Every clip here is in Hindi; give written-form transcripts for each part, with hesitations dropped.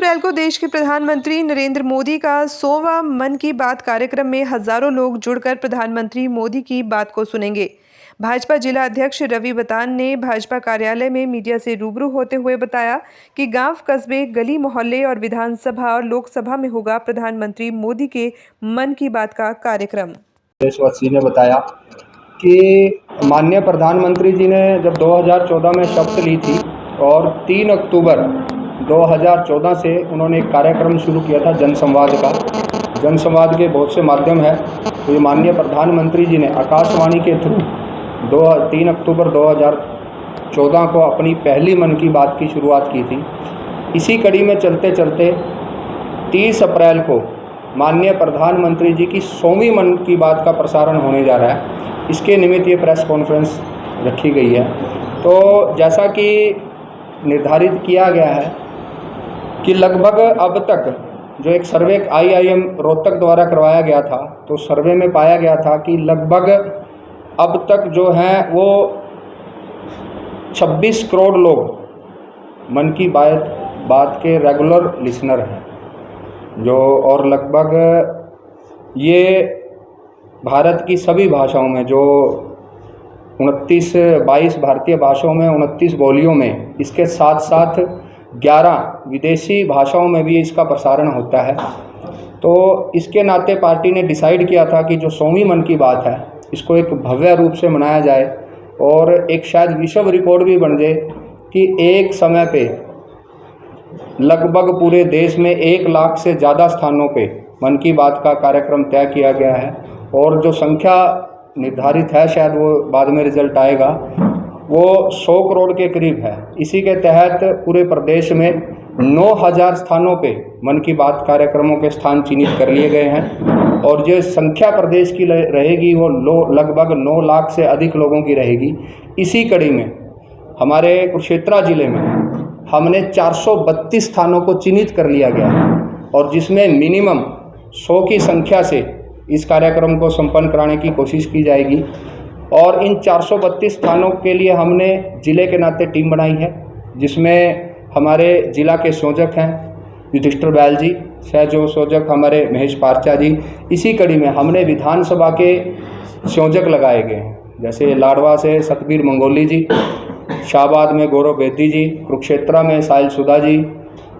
अप्रैल को देश के प्रधानमंत्री नरेंद्र मोदी का 100वां मन की बात कार्यक्रम में हजारों लोग जुड़कर प्रधानमंत्री मोदी की बात को सुनेंगे। भाजपा जिला अध्यक्ष रवि बतान ने भाजपा कार्यालय में मीडिया से रूबरू होते हुए बताया कि गांव, कस्बे, गली मोहल्ले और विधानसभा और लोकसभा में होगा प्रधानमंत्री मोदी के मन की बात का कार्यक्रम। देशवासी ने बताया कि माननीय प्रधानमंत्री जी ने जब 2014 में शपथ ली थी और 3 अक्टूबर 2014 से उन्होंने एक कार्यक्रम शुरू किया था जनसंवाद का। जनसंवाद के बहुत से माध्यम है, तो ये माननीय प्रधानमंत्री जी ने आकाशवाणी के थ्रू 3 अक्टूबर 2014 को अपनी पहली मन की बात की शुरुआत की थी। इसी कड़ी में चलते चलते 30 अप्रैल को माननीय प्रधानमंत्री जी की 100वीं मन की बात का प्रसारण होने जा रहा है। इसके निमित्त ये प्रेस कॉन्फ्रेंस रखी गई है। तो जैसा कि निर्धारित किया गया है कि लगभग अब तक जो एक सर्वे IIM रोहतक द्वारा करवाया गया था, तो सर्वे में पाया गया था कि लगभग अब तक जो हैं वो 26 करोड़ लोग मन की बात के रेगुलर लिसनर हैं, जो और लगभग ये भारत की सभी भाषाओं में जो 22 भारतीय भाषाओं में 29 बोलियों में, इसके साथ साथ 11 विदेशी भाषाओं में भी इसका प्रसारण होता है। तो इसके नाते पार्टी ने डिसाइड किया था कि जो 100वीं मन की बात है इसको एक भव्य रूप से मनाया जाए और एक शायद विश्व रिकॉर्ड भी बन जाए कि एक समय पे लगभग पूरे देश में 1 लाख से ज़्यादा स्थानों पे मन की बात का कार्यक्रम तय किया गया है। और जो संख्या निर्धारित है, शायद वो बाद में रिजल्ट आएगा, वो 100 करोड़ के करीब है। इसी के तहत पूरे प्रदेश में 9000 स्थानों पे मन की बात कार्यक्रमों के स्थान चिन्हित कर लिए गए हैं और जो संख्या प्रदेश की रहेगी वो लगभग 9 लाख से अधिक लोगों की रहेगी। इसी कड़ी में हमारे कुरुक्षेत्र जिले में हमने 432 स्थानों को चिन्हित कर लिया गया है और जिसमें मिनिमम 100 की संख्या से इस कार्यक्रम को संपन्न कराने की कोशिश की जाएगी। और इन 432 स्थानों के लिए हमने ज़िले के नाते टीम बनाई है, जिसमें हमारे ज़िला के संयोजक हैं युधिष्ठिर बैल जी, सहयोग संयोजक हमारे महेश पारचा जी। इसी कड़ी में हमने विधानसभा के संयोजक लगाए गए हैं, जैसे लाडवा से सतबीर मंगोली जी, शाहबाद में गौरव बेदी जी, कुरुक्षेत्र में साहिल सुधा जी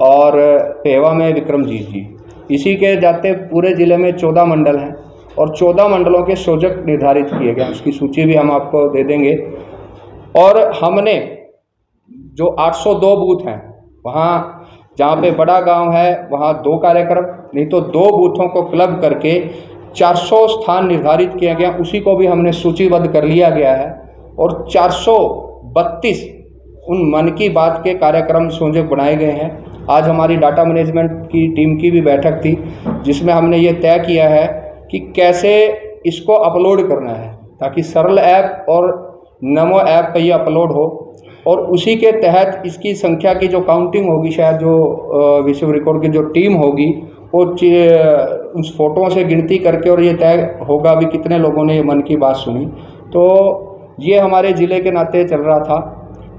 और पेवा में विक्रमजीत जी। इसी के जाते पूरे ज़िले में 14 मंडल हैं और 14 मंडलों के संयोजक निर्धारित किए गए, उसकी सूची भी हम आपको दे देंगे। और हमने जो 802 बूथ हैं, वहाँ जहाँ पे बड़ा गांव है वहाँ 2 कार्यक्रम, नहीं तो 2 बूथों को क्लब करके 400 स्थान निर्धारित किया गया, उसी को भी हमने सूचीबद्ध कर लिया गया है। और 432 उन मन की बात के कार्यक्रम संयोजक बनाए गए हैं। आज हमारी डाटा मैनेजमेंट की टीम की भी बैठक थी, जिसमें हमने ये तय किया है कि कैसे इसको अपलोड करना है ताकि सरल ऐप और नमो ऐप पे ये अपलोड हो। और उसी के तहत इसकी संख्या की जो काउंटिंग होगी, शायद जो विश्व रिकॉर्ड की जो टीम होगी वो उस फोटों से गिनती करके और ये तय होगा भी कितने लोगों ने ये मन की बात सुनी। तो ये हमारे ज़िले के नाते चल रहा था।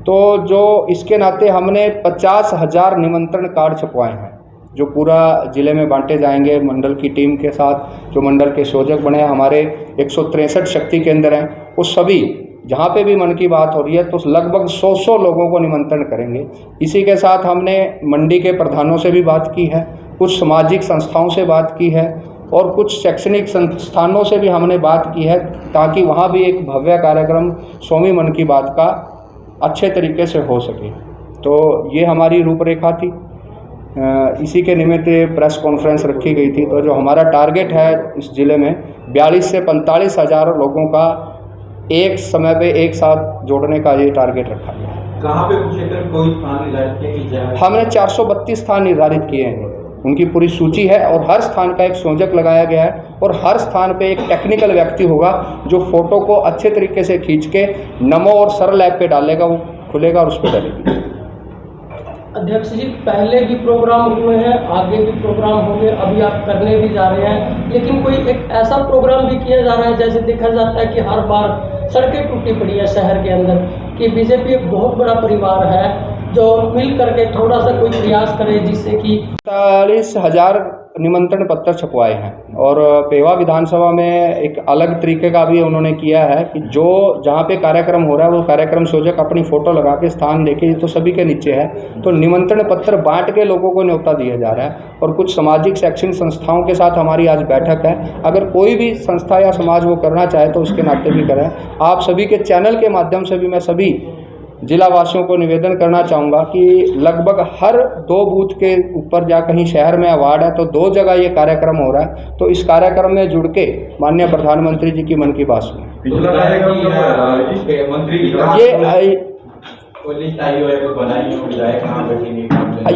तो जो इसके नाते हमने 50,000 निमंत्रण कार्ड छपवाए हैं, जो पूरा ज़िले में बांटे जाएंगे मंडल की टीम के साथ। जो मंडल के संयोजक बने हैं, हमारे 163 शक्ति केंद्र हैं, वो सभी जहाँ पे भी मन की बात हो रही है तो लगभग 100 लोगों को निमंत्रण करेंगे। इसी के साथ हमने मंडी के प्रधानों से भी बात की है, कुछ सामाजिक संस्थाओं से बात की है और कुछ शैक्षणिक संस्थानों से भी हमने बात की है, ताकि वहाँ भी एक भव्य कार्यक्रम 100वीं मन की बात का अच्छे तरीके से हो सके। तो ये हमारी रूपरेखा थी। इसी के निमित्त प्रेस कॉन्फ्रेंस रखी गई थी। तो जो हमारा टारगेट है इस ज़िले में 42 से 45 हज़ार लोगों का एक समय पे एक साथ जोड़ने का ये टारगेट रखा गया है। कहाँ पे कोई स्थान निर्धारित किया है? हमने 432 स्थान निर्धारित किए हैं, उनकी पूरी सूची है और हर स्थान का एक संयोजक लगाया गया है और हर स्थान पे एक टेक्निकल व्यक्ति होगा जो फोटो को अच्छे तरीके से खींच के नमो और सरल ऐप पे डालेगा, वो खुलेगा और उस पर डालेगी। अध्यक्ष जी, पहले भी प्रोग्राम हुए हैं, आगे भी प्रोग्राम होंगे, अभी आप करने भी जा रहे हैं, लेकिन कोई एक ऐसा प्रोग्राम भी किया जा रहा है, जैसे देखा जाता है कि हर बार सड़कें टूटी पड़ी है शहर के अंदर, कि बीजेपी एक बहुत बड़ा परिवार है जो मिल करके थोड़ा सा कोई प्रयास करें जिससे कि 40,000 निमंत्रण पत्र छपवाए हैं और पेवा विधानसभा में एक अलग तरीके का भी उन्होंने किया है कि जो जहाँ पे कार्यक्रम हो रहा है वो कार्यक्रम संयोजक अपनी फ़ोटो लगा के स्थान देके तो सभी के नीचे है तो निमंत्रण पत्र बांट के लोगों को न्योता दिया जा रहा है। और कुछ सामाजिक शैक्षणिक संस्थाओं के साथ हमारी आज बैठक है, अगर कोई भी संस्था या समाज वो करना चाहे तो उसके नाते भी करें। आप सभी के चैनल के माध्यम से भी मैं सभी जिला वासियों को निवेदन करना चाहूँगा कि लगभग हर 2 बूथ के ऊपर जहाँ कहीं शहर में वार्ड है तो 2 जगह ये कार्यक्रम हो रहा है, तो इस कार्यक्रम में जुड़ के माननीय प्रधानमंत्री जी की मन की बात सुने। पिछला कार्यक्रम मंत्री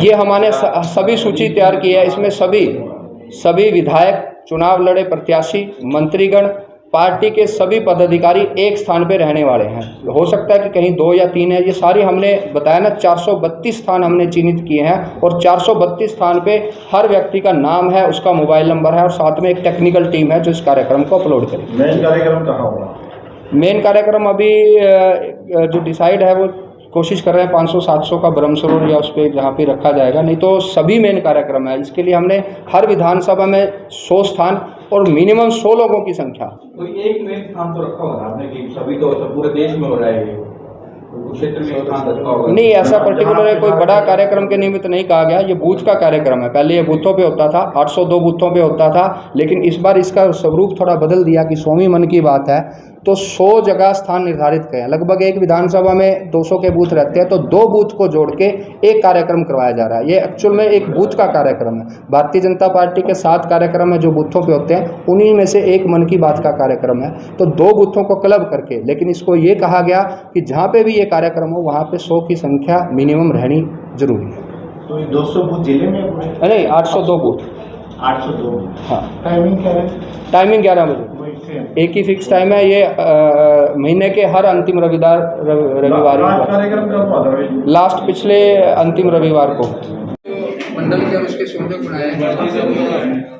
ये हमारे सभी सूची तैयार की है, इसमें सभी विधायक, चुनाव लड़े प्रत्याशी, मंत्रीगण, पार्टी के सभी पदाधिकारी एक स्थान पे रहने वाले हैं। हो सकता है कि कहीं 2 या 3 है, ये सारी हमने बताया ना 432 स्थान हमने चिन्हित किए हैं और 432 स्थान पे हर व्यक्ति का नाम है, उसका मोबाइल नंबर है और साथ में एक टेक्निकल टीम है जो इस कार्यक्रम को अपलोड करेगी। मेन कार्यक्रम कहाँ होगा? मेन कार्यक्रम अभी जो डिसाइड है वो कोशिश कर रहे हैं 500-700 का ब्रह्मसरोवर या उस पर जहाँ पे रखा जाएगा, नहीं तो सभी मेन कार्यक्रम है। इसके लिए हमने हर विधानसभा में 100 स्थान और मिनिमम 100 लोगों की संख्या। कोई एक मेन स्थान तो रखा होगा आपने कि सभी तो पूरे देश में हो रहा है, कुछ क्षेत्र में स्थान रखा होगा? नहीं, ऐसा पर्टिकुलर कोई बड़ा कार्यक्रम के निमित्त नहीं कहा गया, ये बूथ का कार्यक्रम है। पहले ये बूथों पे होता था, 802 बूथों पे होता था, लेकिन इस बार इसका स्वरूप थोड़ा बदल दिया कि 100वीं मन की बात है तो 100 जगह स्थान निर्धारित किए। लगभग एक विधानसभा में 200 के बूथ रहते हैं तो 2 बूथ को जोड़ के एक कार्यक्रम करवाया जा रहा है। ये एक्चुअल में एक बूथ का कार्यक्रम है। भारतीय जनता पार्टी के 7 कार्यक्रम है जो बूथों पे होते हैं, उन्हीं में से एक मन की बात का कार्यक्रम है। तो 2 बूथों को क्लब करके, लेकिन इसको ये कहा गया कि जहाँ पे भी ये कार्यक्रम हो वहाँ पे 100 की संख्या मिनिमम रहनी जरूरी है। तो ये 200 बूथ जिले में? नहीं, 802 बूथ। 802। हाँ। टाइमिंग क्या है? टाइमिंग 11 बजे, एक ही फिक्स टाइम है। ये महीने के हर अंतिम रविवार कार्यक्रम कब हुआ था? लास्ट पिछले अंतिम रविवार को मंडल के उसके संयोजक बनाए